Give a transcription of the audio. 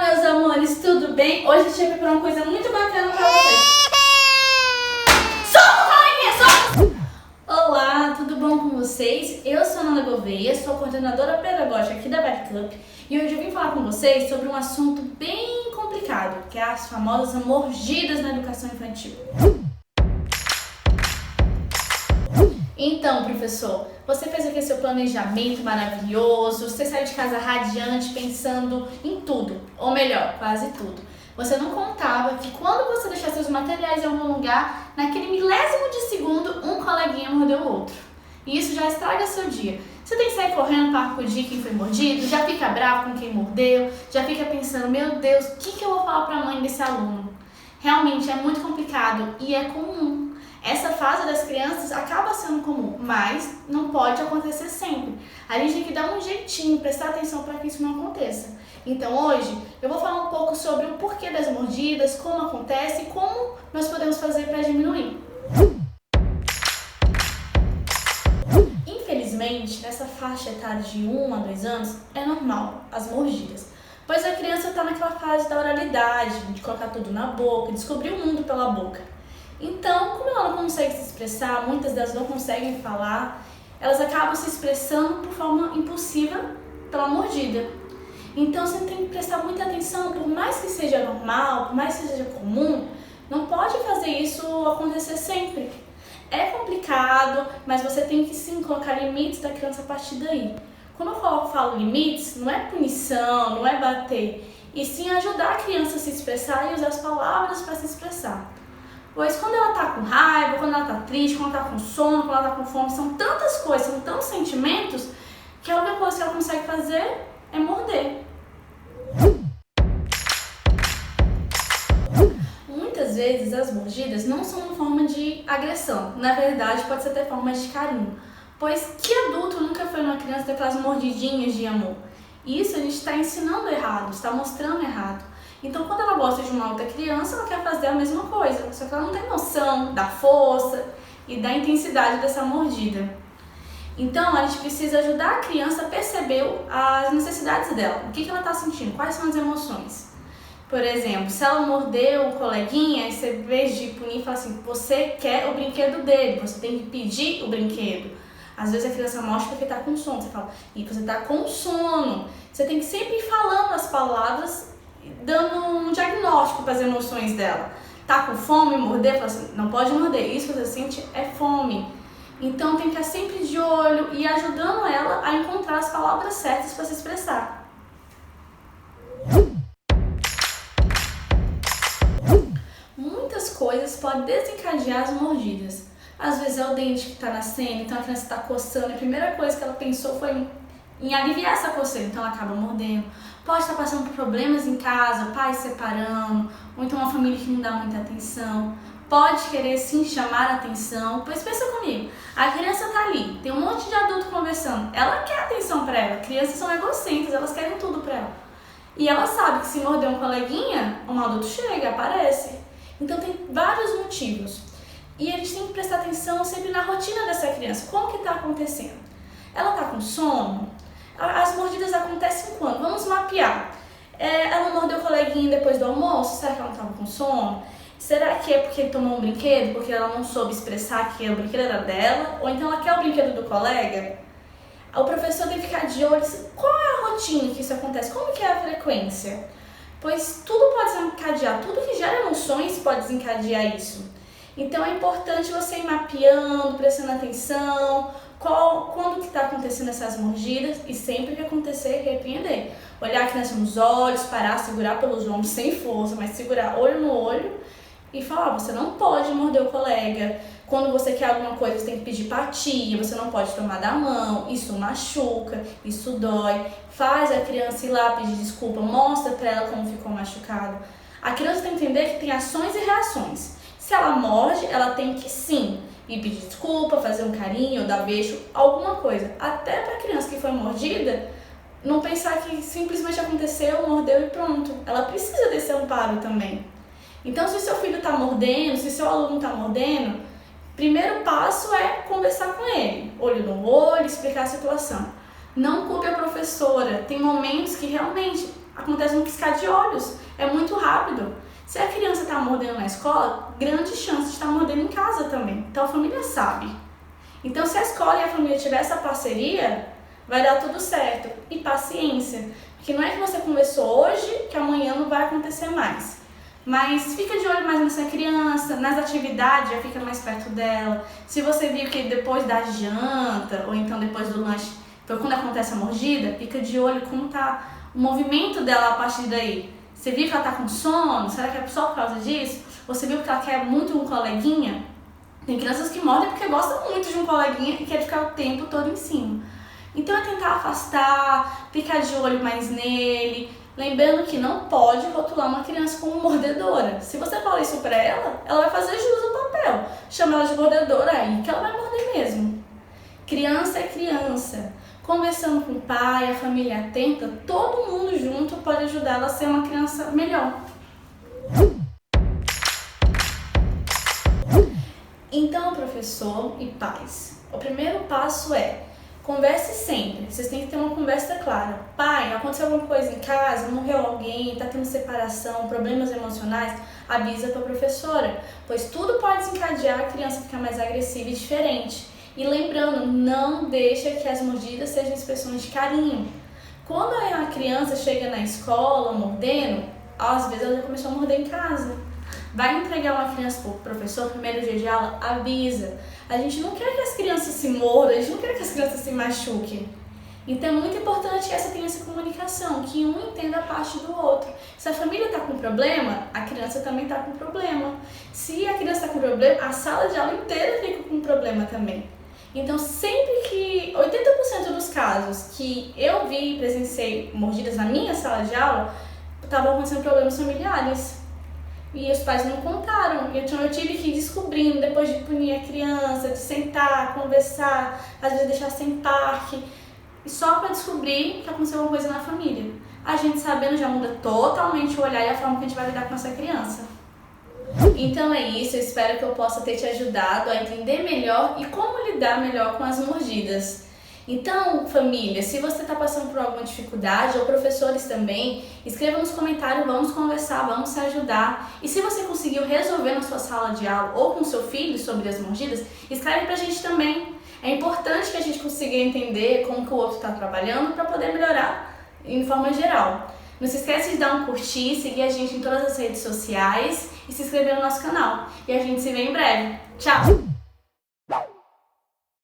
meus amores, tudo bem? Hoje eu tinha preparado uma coisa muito bacana pra vocês. Olá, tudo bom com vocês? Eu sou a Ana Gouveia, sou coordenadora pedagógica aqui da Backup e hoje eu vim falar com vocês sobre um assunto bem complicado, que é as famosas mordidas na educação infantil. Então, professor, você fez aqui seu planejamento maravilhoso, você saiu de casa radiante pensando em tudo, ou melhor, quase tudo. Você não contava que quando você deixar seus materiais em algum lugar, naquele milésimo de segundo, um coleguinha mordeu o outro. E isso já estraga seu dia. Você tem que sair correndo para acudir quem foi mordido, já fica bravo com quem mordeu, já fica pensando, meu Deus, o que eu vou falar para a mãe desse aluno? Realmente é muito complicado e é comum. Essa fase das crianças acaba sendo comum, mas não pode acontecer sempre. A gente tem que dar um jeitinho, prestar atenção para que isso não aconteça. Então hoje eu vou falar um pouco sobre o porquê das mordidas, como acontece e como nós podemos fazer para diminuir. Infelizmente, nessa faixa etária de 1 a 2 anos, é normal as mordidas, pois a criança está naquela fase da oralidade, de colocar tudo na boca, descobrir o mundo pela boca. Então, como ela não consegue se expressar, muitas delas não conseguem falar, elas acabam se expressando por forma impulsiva pela mordida. Então, você tem que prestar muita atenção, por mais que seja normal, por mais que seja comum, não pode fazer isso acontecer sempre. É complicado, mas você tem que sim colocar limites da criança a partir daí. Quando eu falo limites, não é punição, não é bater, e sim ajudar a criança a se expressar e usar as palavras para se expressar. Pois quando ela tá com raiva, quando ela tá triste, quando ela tá com sono, quando ela tá com fome, são tantas coisas, são tantos sentimentos, que a única coisa que ela consegue fazer é morder. Muitas vezes as mordidas não são uma forma de agressão, na verdade pode ser até forma de carinho, pois que adulto nunca foi uma criança daquelas mordidinhas de amor? Isso a gente está ensinando errado, está mostrando errado. Então, quando ela gosta de uma outra criança, ela quer fazer a mesma coisa, só que ela não tem noção da força e da intensidade dessa mordida. Então, a gente precisa ajudar a criança a perceber as necessidades dela, o que ela está sentindo, quais são as emoções. Por exemplo, se ela mordeu um coleguinha, você, em vez de punir, fala assim, você quer o brinquedo dele, você tem que pedir o brinquedo. Às vezes a criança mostra porque está com sono, você fala, e você está com sono. Você tem que sempre ir falando as palavras, dando um diagnóstico para as emoções dela. Tá com fome, morder, fala assim, não pode morder, isso que você sente é fome. Então tem que estar sempre de olho e ajudando ela a encontrar as palavras certas para se expressar. Muitas coisas podem desencadear as mordidas. Às vezes é o dente que está nascendo, então a criança está coçando, e a primeira coisa que ela pensou foi em aliviar essa coceira, então ela acaba mordendo. Pode estar passando por problemas em casa, pais separando, ou então uma família que não dá muita atenção. Pode querer sim chamar a atenção, pois pensa comigo, a criança está ali, tem um monte de adulto conversando, ela quer atenção para ela, crianças são egocêntricas, elas querem tudo para ela. E ela sabe que se morder um coleguinha, um adulto chega, aparece. Então tem vários motivos. E a gente tem que prestar atenção sempre na rotina dessa criança, como que está acontecendo. Ela está com sono? As mordidas acontecem quando? Vamos mapear. Ela mordeu o coleguinha depois do almoço? Será que ela estava com sono? Será que é porque ele tomou um brinquedo? Porque ela não soube expressar que o brinquedo era dela? Ou então ela quer o brinquedo do colega? O professor tem que ficar de olho. Qual é a rotina que isso acontece? Como que é a frequência? Pois tudo pode desencadear, tudo que gera emoções pode desencadear isso. Então é importante você ir mapeando, prestando atenção, quando que está acontecendo essas mordidas e sempre que acontecer, repreender. Olhar a criança nos olhos, parar, segurar pelos ombros sem força, mas segurar olho no olho e falar, você não pode morder o colega. Quando você quer alguma coisa, você tem que pedir empatia, você não pode tomar da mão, isso machuca, isso dói. Faz a criança ir lá pedir desculpa, mostra para ela como ficou machucado. A criança tem que entender que tem ações e reações. Se ela morde, ela tem que sim ir pedir desculpa, fazer um carinho, dar beijo, alguma coisa. Até para a criança que foi mordida, não pensar que simplesmente aconteceu, mordeu e pronto. Ela precisa desse amparo também. Então, se seu filho está mordendo, se seu aluno está mordendo, primeiro passo é conversar com ele, olho no olho, explicar a situação. Não culpe a professora. Tem momentos que realmente acontece um piscar de olhos, é muito rápido. Se a criança está mordendo na escola, grande chance de estar mordendo em casa também. Então a família sabe. Então se a escola e a família tiver essa parceria, vai dar tudo certo. E paciência, porque não é que você conversou hoje que amanhã não vai acontecer mais. Mas fica de olho mais nessa criança, nas atividades, já fica mais perto dela. Se você viu que depois da janta, ou então depois do lanche, foi quando acontece a mordida, fica de olho como tá o movimento dela a partir daí. Você viu que ela tá com sono? Será que é só por causa disso? Você viu que ela quer muito um coleguinha? Tem crianças que mordem porque gostam muito de um coleguinha e querem ficar o tempo todo em cima. Então é tentar afastar, ficar de olho mais nele. Lembrando que não pode rotular uma criança como mordedora. Se você fala isso pra ela, ela vai fazer jus ao papel. Chama ela de mordedora, aí que ela vai morder mesmo. Criança é criança. Conversando com o pai, a família atenta, todo mundo junto pode ajudar ela a ser uma criança melhor. Então, professor e pais, o primeiro passo é converse sempre. Vocês têm que ter uma conversa clara. Pai, aconteceu alguma coisa em casa, morreu alguém, está tendo separação, problemas emocionais, avisa para a professora, pois tudo pode desencadear a criança ficar mais agressiva e diferente. E lembrando, não deixa que as mordidas sejam expressões de carinho. Quando a criança chega na escola mordendo, às vezes ela já começou a morder em casa. Vai entregar uma criança para o professor no primeiro dia de aula, avisa. A gente não quer que as crianças se mordam, a gente não quer que as crianças se machuquem. Então é muito importante que essa tenha essa comunicação, que um entenda a parte do outro. Se a família está com problema, a criança também está com problema. Se a criança está com problema, a sala de aula inteira fica com problema também. Então sempre que 80% dos casos que eu vi e presenciei mordidas na minha sala de aula, estavam acontecendo problemas familiares. E os pais não contaram, então eu tive que ir descobrindo, depois de punir a criança, de sentar, conversar, às vezes deixar sem parque, e só para descobrir que aconteceu alguma coisa na família. A gente sabendo já muda totalmente o olhar e a forma que a gente vai lidar com essa criança. Então é isso, eu espero que eu possa ter te ajudado a entender melhor e como lidar melhor com as mordidas. Então, família, se você está passando por alguma dificuldade, ou professores também, escreva nos comentários, vamos conversar, vamos se ajudar. E se você conseguiu resolver na sua sala de aula ou com seu filho sobre as mordidas, escreve pra gente também. É importante que a gente consiga entender como que o outro está trabalhando para poder melhorar em forma geral. Não se esquece de dar um curtir, seguir a gente em todas as redes sociais e se inscrever no nosso canal. E a gente se vê em breve. Tchau!